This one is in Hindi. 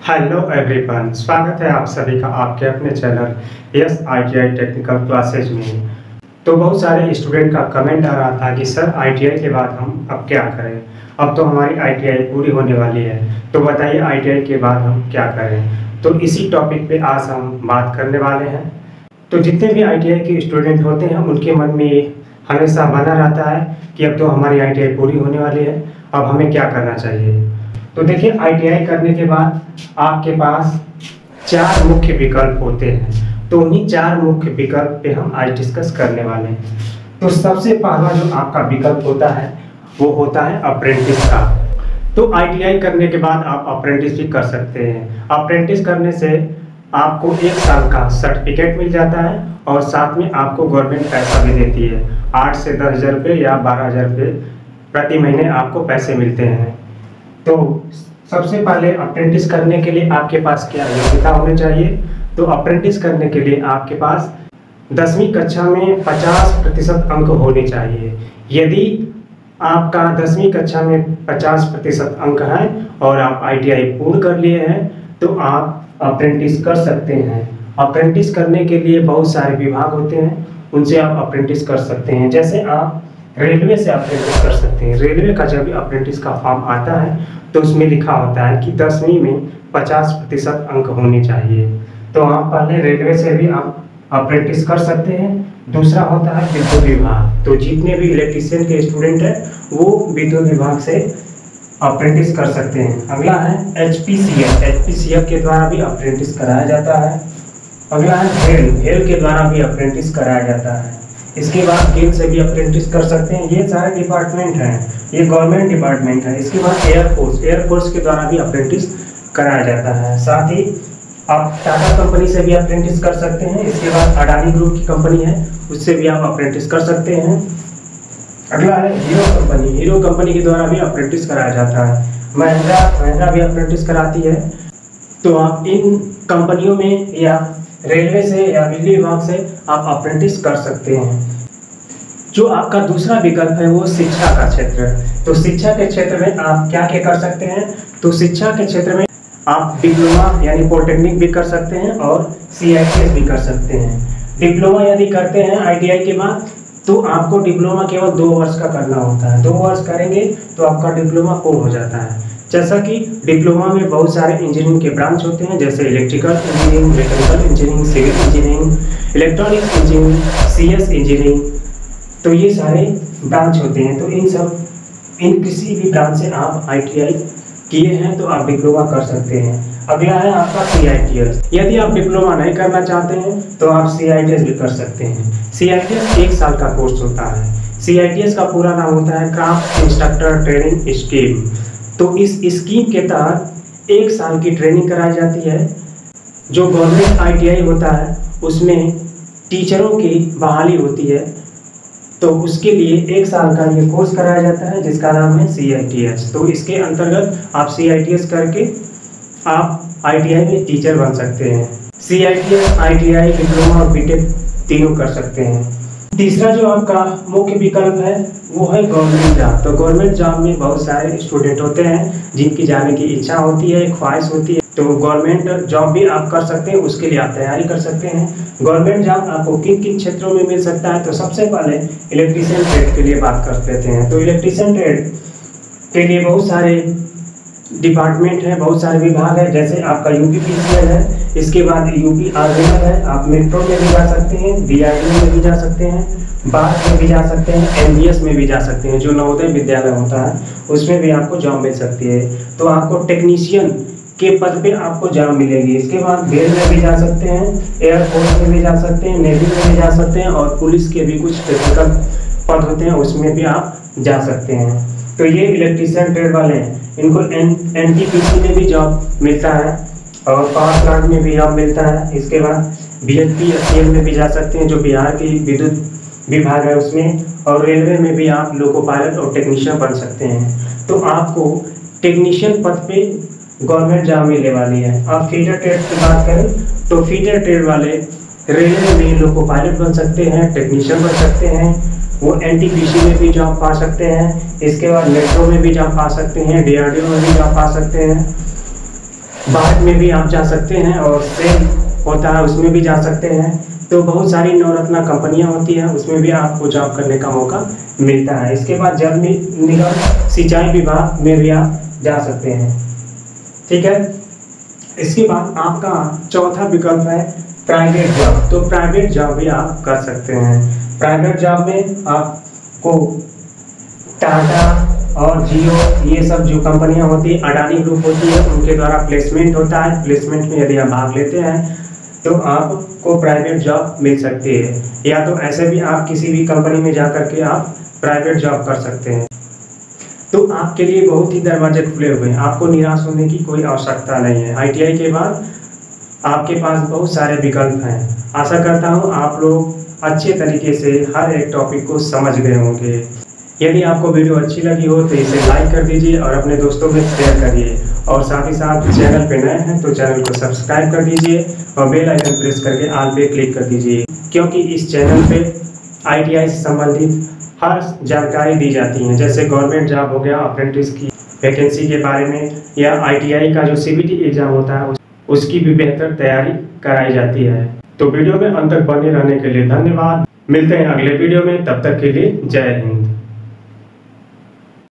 हेलो एवरीवन, स्वागत है आप सभी का आपके अपने channel yes ITI technical classes में। तो बहुत सारे स्टूडेंट का कमेंट आ रहा था कि सर ITI के बाद हम अब क्या करें। अब तो हमारी ITI पूरी होने वाली है, तो बताइए ITI के बाद हम क्या करें। तो इसी टॉपिक पे आज हम बात करने वाले हैं। तो जितने भी ITI के स्टूडेंट होते हैं उनके मन में ये हमेशा बना रहता है कि अब तो हमारी ITI पूरी होने वाली है, अब हमें क्या करना चाहिए। तो देखिए, ITI करने के बाद आपके पास 4 मुख्य विकल्प होते हैं। तो उन्हीं 4 मुख्य विकल्प पे हम आज डिस्कस करने वाले हैं। तो सबसे पहला जो आपका विकल्प होता है वो होता है अप्रेंटिस का। तो ITI करने के बाद आप अप्रेंटिस भी कर सकते हैं। अप्रेंटिस करने से आपको 1 साल का सर्टिफिकेट मिल जाता है और साथ में आपको गवर्नमेंट पैसा भी देती है। 8 से 10 हज़ार रुपये या 12 हज़ार रुपये प्रति महीने आपको पैसे मिलते हैं। तो सबसे पहले अप्रेंटिस करने के लिए आपके पास क्या योग्यता होनी चाहिए। तो अप्रेंटिस करने के लिए आपके पास 10वीं कक्षा में 50% अंक होने चाहिए। यदि आपका 10वीं कक्षा में 50% अंक है और आप ITI पूर्ण कर लिए हैं तो आप अप्रेंटिस कर सकते हैं। अप्रेंटिस करने के लिए बहुत सारे विभाग होते हैं, उनसे आप अप्रेंटिस कर सकते हैं। जैसे आप रेलवे से अप्रेंटिस कर सकते हैं। रेलवे का जब भी अप्रेंटिस का फॉर्म आता है तो उसमें लिखा होता है कि 10वीं में 50% अंक होने चाहिए। तो आप पहले रेलवे से भी आप अप्रेंटिस कर सकते हैं। दूसरा होता है विद्युत विभाग। तो जितने भी इलेक्ट्रीशियन के स्टूडेंट हैं वो विद्युत विभाग से अप्रेंटिस कर सकते हैं। अगला है HPCL के द्वारा भी अप्रेंटिस कराया जाता है। अगला है भेल के द्वारा भी अप्रेंटिस कराया जाता है। इसके बाद गेल से भी अप्रेंटिस कर सकते हैं। ये सारे डिपार्टमेंट हैं, ये गवर्नमेंट डिपार्टमेंट है। इसके बाद एयरफोर्स के द्वारा भी अप्रेंटिस कराया जाता है। साथ ही आप टाटा कंपनी से भी अप्रेंटिस कर सकते हैं। इसके बाद अडानी ग्रुप की कंपनी है, उससे भी आप अप्रेंटिस कर सकते हैं। अगला है हीरो कंपनी के द्वारा भी अप्रेंटिस कराया जाता है। महिंद्रा भी अप्रेंटिस कराती है। तो आप इन कंपनियों में या रेलवे से या बिजली विभाग से आप अप्रेंटिस कर सकते हैं। जो आपका दूसरा विकल्प है वो शिक्षा का क्षेत्र है। तो शिक्षा के क्षेत्र में आप क्या क्या कर सकते हैं। तो शिक्षा के क्षेत्र में आप डिप्लोमा यानी पॉलिटेक्निक भी कर सकते हैं और CITS भी कर सकते हैं। डिप्लोमा यदि करते हैं ITI के बाद तो आपको डिप्लोमा केवल 2 वर्ष का करना होता है। 2 वर्ष करेंगे तो आपका डिप्लोमा पूर्ण हो जाता है। जैसा कि डिप्लोमा में बहुत सारे इंजीनियरिंग के ब्रांच होते हैं, जैसे electrical engineering, mechanical engineering, civil engineering, electronics engineering, CS engineering. तो ये सारे ब्रांच होते हैं। तो इन किसी भी ब्रांच से आप ITI किए हैं तो आप डिप्लोमा कर सकते हैं। अगला है आपका CITS। यदि आप डिप्लोमा नहीं करना चाहते हैं तो आप CITS भी कर सकते हैं। CITS 1 साल का कोर्स होता है। CITS का पूरा नाम होता है क्राफ्ट इंस्ट्रक्टर ट्रेनिंग स्कीम। तो इस स्कीम के तहत 1 साल की ट्रेनिंग कराई जाती है। जो गवर्नमेंट ITI होता है उसमें टीचरों की बहाली होती है, तो उसके लिए 1 साल का ये कोर्स कराया जाता है जिसका नाम है CITS। तो इसके अंतर्गत आप CITS करके आप ITI में टीचर बन सकते हैं। CITS, ITI, डिप्लोमा और BTech तीनों कर सकते हैं। तीसरा जो आपका मुख्य विकल्प है वो है गवर्नमेंट जॉब। तो गवर्नमेंट जॉब में बहुत सारे स्टूडेंट होते हैं जिनकी जाने की इच्छा होती है, ख्वाहिश होती है। तो गवर्नमेंट जॉब भी आप कर सकते हैं, उसके लिए आप तैयारी कर सकते हैं। गवर्नमेंट जॉब आपको किन किन क्षेत्रों में मिल सकता है। तो सबसे पहले इलेक्ट्रीशियन ट्रेड के लिए बात कर लेते हैं। तो इलेक्ट्रीशियन ट्रेड के लिए बहुत सारे डिपार्टमेंट है, बहुत सारे विभाग है। जैसे आपका UPPCL है, इसके बाद UPRVL है। आप मेट्रो में भी जा सकते हैं, DRDO में भी जा सकते हैं, बाढ़ में भी जा सकते हैं, MBS में भी जा सकते हैं। जो नवोदय विद्यालय होता है उसमें भी आपको जॉब मिल सकती है। तो आपको टेक्नीशियन के पद पे आपको जॉब मिलेगी। इसके बाद रेल में भी जा सकते हैं, एयरफोर्स में भी जा सकते हैं, नेवी में भी जा सकते हैं और पुलिस के भी कुछ टेक्निकल पद होते हैं उसमें भी आप जा सकते हैं। तो ये इलेक्ट्रीशियन ट्रेड वाले हैं, इनको NTPC में भी जॉब मिलता है और पावर प्लांट में भी जॉब मिलता है। इसके बाद BHPSCL में भी जा सकते हैं जो बिहार की विद्युत विभाग है उसमें, और रेलवे में भी आप लोको पायलट और टेक्नीशियन बन सकते हैं। तो आपको टेक्नीशियन पद पे गवर्नमेंट जॉब मिलने वाली है। आप फीडर ट्रेड की बात करें तो फीडर ट्रेड वाले रेलवे में लोको पायलट बन सकते हैं, टेक्नीशियन बन सकते हैं, वो NTPC में भी जॉब पा सकते हैं। इसके बाद मेट्रो में भी जॉब पा सकते हैं, DRDO में भी जॉब पा सकते हैं। भारत में भी आप जा सकते हैं और सेल होता है उसमें भी जा सकते हैं। तो बहुत सारी नवरत्ना कंपनियां होती हैं, उसमें भी आपको जॉब करने का मौका मिलता है। इसके बाद जल निगम सिंचाई विभाग में भी आप जा सकते हैं। ठीक है। इसके बाद आपका चौथा विकल्प है प्राइवेट जॉब। तो प्राइवेट जॉब भी आप कर सकते हैं। प्राइवेट जॉब में आपको टाटा और जियो, ये सब जो कंपनियां होती है, अडानी ग्रुप होती है, उनके द्वारा प्लेसमेंट होता है। प्लेसमेंट में यदि आप भाग लेते हैं तो आपको प्राइवेट जॉब मिल सकती है, या तो ऐसे भी आप किसी भी कंपनी में जा करके आप प्राइवेट जॉब कर सकते हैं। तो आपके लिए बहुत ही दरवाजे खुले हुए हैं, आपको निराश होने की कोई आवश्यकता नहीं है। आईटीआई के बाद आपके पास बहुत सारे विकल्प हैं। आशा करता हूँ आप लोग अच्छे तरीके से हर एक टॉपिक को समझ गए होंगे। यदि आपको वीडियो अच्छी लगी हो तो इसे लाइक कर दीजिए और अपने दोस्तों में शेयर करिए, और साथ ही साथ चैनल पे नए हैं तो चैनल को सब्सक्राइब कर दीजिए और बेल आइकन प्रेस करके ऑल पे क्लिक कर दीजिए, क्योंकि इस चैनल पे आईटीआई से संबंधित हर जानकारी दी जाती है। जैसे गवर्नमेंट जॉब हो गया, अप्रेंटिस की वैकेंसी के बारे में, या आईटीआई का जो सीबीटी एग्जाम होता है उसकी भी बेहतर तैयारी कराई जाती है। तो वीडियो में अंत तक बने रहने के लिए धन्यवाद। मिलते हैं अगले वीडियो में, तब तक के लिए जय हिंद।